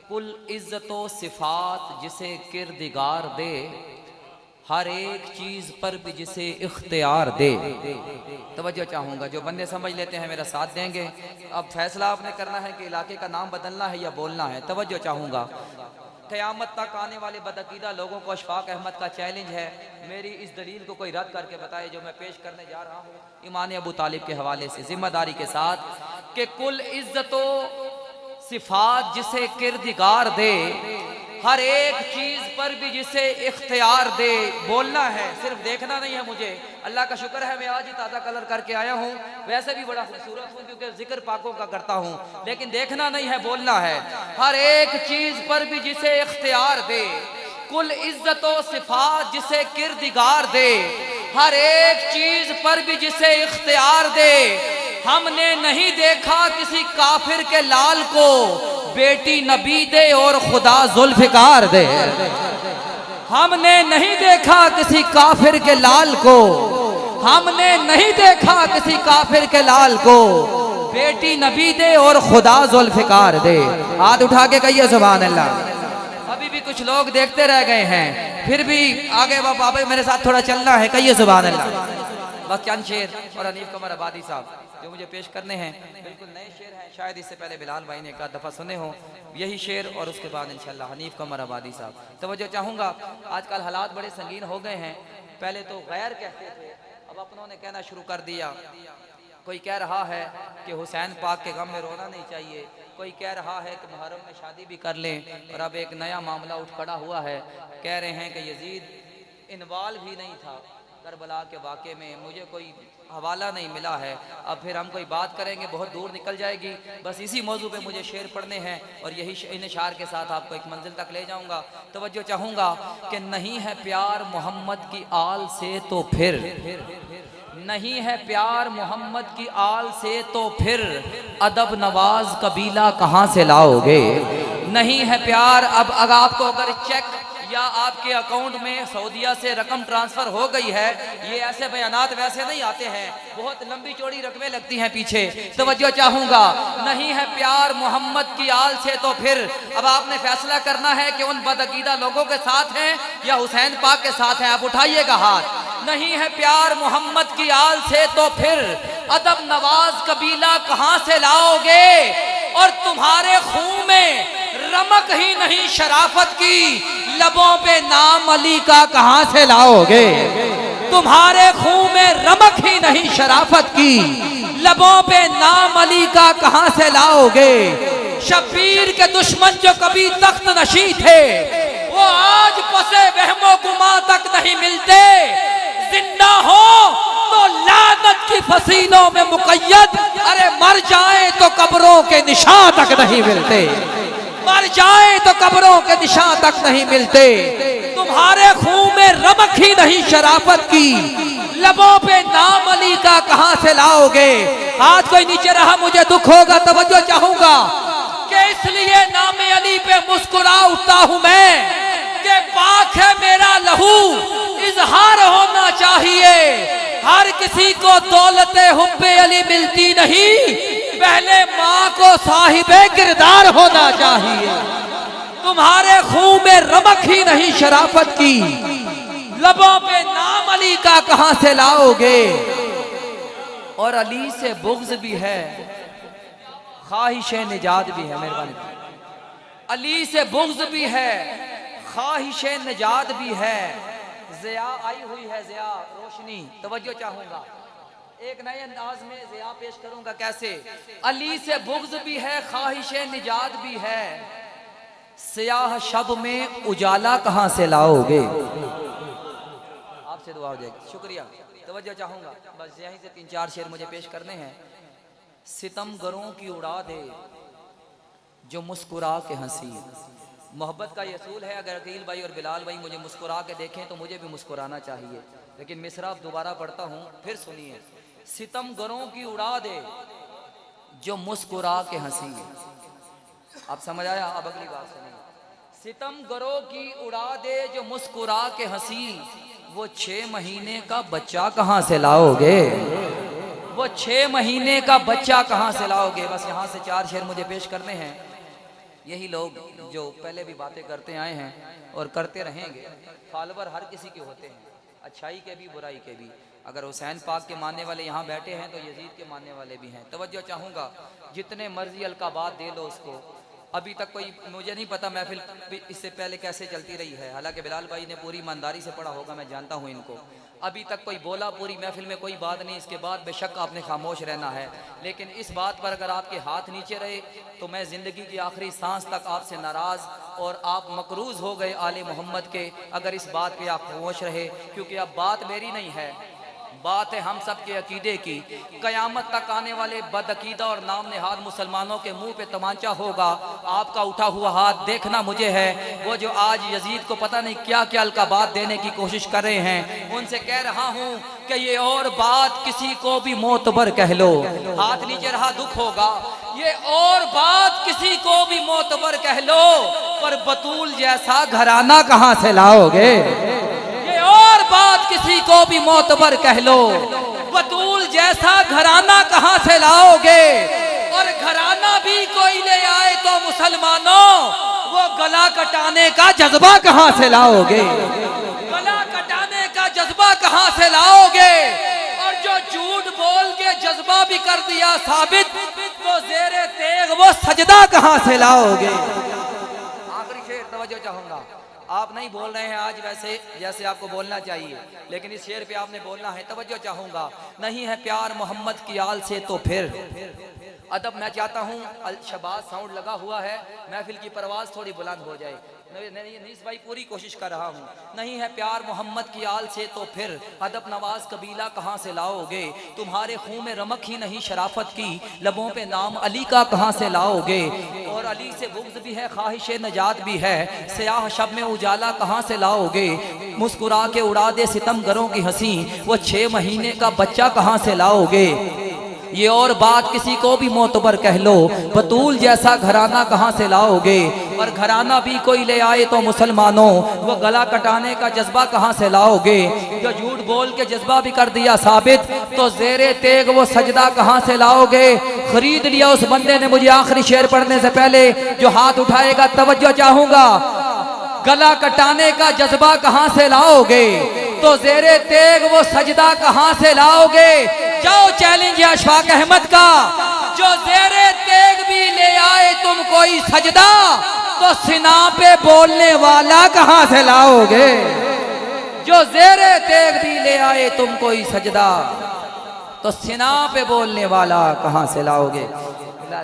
कुल इज्जतो सिफात जिसे किरदिगार दे, हर एक चीज पर भी जिसे इख्तियार दे। तवज्जो चाहूंगा, जो बंदे समझ लेते हैं मेरा साथ देंगे। अब फैसला आपने करना है कि इलाके का नाम बदलना है या बोलना है। तवज्जो चाहूंगा, क़यामत तक आने वाले बदअकीदा लोगों को अशफाक अहमद का चैलेंज है, मेरी इस दलील को कोई रद्द करके बताए जो मैं पेश करने जा रहा हूँ ईमान अबू तालिब के हवाले से, जिम्मेदारी के साथ, कि कुल इज्जतो सिफात जिसे किरदिगार दे, हर एक चीज पर भी जिसे इख्तियार दे। बोलना है, सिर्फ देखना नहीं है। मुझे अल्लाह का शुक्र है मैं आज ही ताज़ा कलर करके आया हूँ, वैसे भी बड़ा खूबसूरत हूँ क्योंकि जिक्र पाकों का करता हूँ, लेकिन देखना नहीं है, बोलना है। हर एक चीज पर भी जिसे इख्तियार दे, कुल इज्जतो सिफात जिसे किरदिगार दे, हर एक चीज पर भी जिसे इख्तियार दे। हमने नहीं देखा किसी काफिर के लाल को, बेटी नबी दे और खुदा जुल्फिकार दे। हमने नहीं देखा किसी काफिर के लाल को, हमने नहीं देखा किसी काफिर के लाल को, बेटी नबी दे और खुदा जुल्फिकार दे। हाथ उठा के कहिए सुभान अल्लाह। अभी भी कुछ लोग देखते रह गए हैं, फिर भी आगे बाबा मेरे साथ थोड़ा चलना है, कहिए सुभान अल्लाह। बस चंद शेर और हनीफ कमर आबादी साहब जो मुझे पेश करने हैं, बिल्कुल नए शेर हैं, शायद इससे पहले बिलाल भाई ने एक आध दफ़ा सुने हो यही शेर, और उसके बाद इंशाल्लाह हनीफ कमर आबादी साहब। तवज्जो चाहूँगा, आजकल हालात बड़े संगीन हो गए हैं। पहले तो गैर कहते थे, अब अपनों ने कहना शुरू कर दिया। कोई कह रहा है कि हुसैन पाक के गम में रोना नहीं चाहिए, कोई कह रहा है कि मुहर्रम में शादी भी कर लें, और अब एक नया मामला उठ खड़ा हुआ है, कह रहे हैं कि यजीद इन्वॉल्व ही नहीं था करबला के वाक़े में, मुझे कोई हवाला नहीं मिला है। अब फिर हम कोई बात करेंगे बहुत दूर निकल जाएगी। बस इसी मौजू पे मुझे शेर पढ़ने हैं और यही इन अशार के साथ आपको एक मंजिल तक ले जाऊंगा। तवज्जो चाहूँगा कि नहीं है प्यार मोहम्मद की आल से तो फिर, नहीं है प्यार मोहम्मद की आल से तो फिर अदब नवाज कबीला कहाँ से लाओगे। नहीं है प्यार, अब आपको अगर चेक या आपके अकाउंट में सऊदिया से रकम ट्रांसफर हो गई है, ये ऐसे बयानात वैसे नहीं आते हैं, बहुत लंबी चौड़ी रकमें लगती हैं पीछे। तवज्जो चाहूँगा, नहीं है प्यार मोहम्मद की आल से तो फिर, अब आपने फैसला करना है कि उन बदअकीदा लोगों के साथ हैं या हुसैन पाक के साथ हैं। आप उठाइएगा हाथ। नहीं है प्यार मोहम्मद की आल से तो फिर अदब नवाज कबीला कहाँ से लाओगे, और तुम्हारे खून में रमक ही नहीं शराफत की, लबों पे नाम अली का कहां से लाओगे। तुम्हारे खून में रमक ही नहीं शराफत की, लबों पे नाम अली का कहां से लाओगे। शब्बीर के दुश्मन जो कभी तख्त नशी थे, वो आज पसे वहमो गुमा तक नहीं मिलते। जिंदा हो तो लानत की फसीलों में मुकय्यद, अरे मर जाए तो कब्रों के निशान तक नहीं मिलते, मर जाए तो कब्रों के निशान तक नहीं मिलते। तुम्हारे खून में रमक ही नहीं शराफत की, लबों पे नाम अली का कहां से लाओगे। आज कोई नीचे रहा मुझे दुख होगा। तवज्जो चाहूंगा कि इसलिए नाम अली पे मुस्कुरा उठता हूं मैं कि पाक है मेरा लहू, इजहार होना चाहिए। हर किसी को दौलते हुब्बे अली मिलती नहीं, पहले माँ को साहिबे किरदार होना चाहिए। तुम्हारे खून में रमक ही नहीं शराफत की, लबों पे नाम अली का कहां से लाओगे। और अली से बुग़्ज़ भी है, ख्वाहिश निजात भी है। मेहरबानी, अली से बुग़्ज़ भी है, ख्वाहिश निजात भी है। ज़िया आई हुई है, ज़िया रोशनी। तवज्जो चाहूंगा, एक नए अंदाज में ज़िया पेश करूंगा। कैसे? अली से बुग़्ज़ भी है, ख्वाहिश निजात भी है, सियाह शब में उजाला कहां से लाओगे। आपसे दुआ हो जाएगी, शुक्रिया। तवज्जो चाहूंगा, बस यहीं से 3-4 शेर मुझे पेश करने हैं। सितमगरों की उड़ा दे जो मुस्कुरा के हंसी, मोहब्बत का असूल है। अगर अकील भाई और बिलाल भाई मुझे मुस्कुरा के देखें तो मुझे भी मुस्कुराना चाहिए, लेकिन मिसरा दोबारा पढ़ता हूँ, फिर सुनिए। सितमगरों की उड़ा दे जो मुस्कुरा के हंसी। आप समझ आया? अब अगली बात सुनिए। सितमगरों की उड़ा दे जो मुस्कुरा के हंसी, वो 6 महीने का बच्चा कहाँ से लाओगे। वो 6 महीने का बच्चा कहाँ से लाओगे। बस यहाँ से 4 शेर मुझे पेश करने हैं। यही लोग जो पहले भी बातें करते आए हैं और करते रहेंगे, फॉलोवर हर किसी के होते हैं, अच्छाई के भी बुराई के भी। अगर हुसैन पाक के मानने वाले यहाँ बैठे हैं तो यजीद के मानने वाले भी हैं। तवज्जो चाहूँगा, जितने मर्जी अलकाबात दे लो उसको। अभी तक कोई, मुझे नहीं पता महफिल इससे पहले कैसे चलती रही है, हालांकि बिलाल भाई ने पूरी ईमानदारी से पढ़ा होगा, मैं जानता हूँ इनको। अभी तक कोई बोला पूरी महफिल में कोई बात नहीं, इसके बाद बेशक आपने खामोश रहना है। लेकिन इस बात पर अगर आपके हाथ नीचे रहे तो मैं ज़िंदगी की आखिरी सांस तक आपसे नाराज़ और आप मकरूज़ हो गए आले मोहम्मद के, अगर इस बात पे आप खामोश रहे। क्योंकि अब बात मेरी नहीं है, बात है हम सब के अकीदे की। कयामत तक आने वाले बदअकीदा और नाम नेहाद मुसलमानों के मुंह पे तमांचा होगा, आपका उठा हुआ हाथ देखना मुझे है। वो जो आज यजीद को पता नहीं क्या क्या अलकाबात देने की कोशिश कर रहे हैं, उनसे कह रहा हूँ कि ये और बात किसी को भी मोतबर कह लो, हाथ नीचे रहा दुख होगा। ये और बात किसी को भी मोतबर कह लो, पर बतूल जैसा घराना कहाँ से लाओगे। और बात किसी को भी मोतबर कह लो, बतूल जैसा घराना कहाँ से लाओगे। और घराना भी कोई ले आए तो मुसलमानों, वो गला कटाने का जज्बा कहाँ से लाओगे। गला कटाने का जज्बा कहाँ से लाओगे। और जो झूठ बोल के जज्बा भी कर दिया साबित, तो ज़ेरे तेग वो सजदा कहाँ से लाओगे। आखिरी शेर तवज्जो चाहूंगा, आप नहीं बोल रहे हैं आज वैसे जैसे आपको बोलना चाहिए, लेकिन इस शेर पे आपने बोलना है। तवज्जो चाहूंगा, नहीं है प्यार मोहम्मद की आल से तो फिर अदब। मैं चाहता हूँ शबाज साउंड लगा हुआ है, महफिल की परवाज थोड़ी बुलंद हो जाए। नीस भाई पूरी कोशिश कर रहा हूँ। नहीं है प्यार मोहम्मद की आल से तो फिर अदब नवाज कबीला कहाँ से लाओगे। तुम्हारे खून में रमक ही नहीं शराफत की, लबों पे नाम अली का कहाँ से लाओगे। और अली से बुग़्ज़ भी है, ख्वाहिश नजात भी है, स्याह शब में उजाला कहाँ से लाओगे। मुस्कुरा के उड़ा दे सितमगरों की हंसी, वो 6 महीने का बच्चा कहाँ से लाओगे। ये और बात किसी को भी मोतबर कह लो, बतूल जैसा घराना कहाँ से लाओगे। और घराना भी कोई ले आए तो मुसलमानों, वो गला कटाने का जज्बा कहाँ से लाओगे। जो झूठ बोल के जज्बा भी कर दिया साबित, तो ज़ेरे तेग वो सजदा कहाँ से लाओगे। खरीद लिया उस बंदे ने मुझे आखिरी शेर पढ़ने से पहले, जो हाथ उठाएगा तवज्जो चाहूंगा। गला कटाने का जज्बा कहाँ से लाओगे, तो ज़ेरे तेग वो सजदा कहाँ से लाओगे। जाओ चैलेंज है अशफाक अहमद का, जो ज़ेरे तेग भी ले आए तुम कोई सजदा, तो सिना पे बोलने वाला कहाँ से लाओगे। जो ज़ेरे तेग भी ले आए तुम कोई सजदा, तो सिना पे बोलने वाला कहाँ से लाओगे।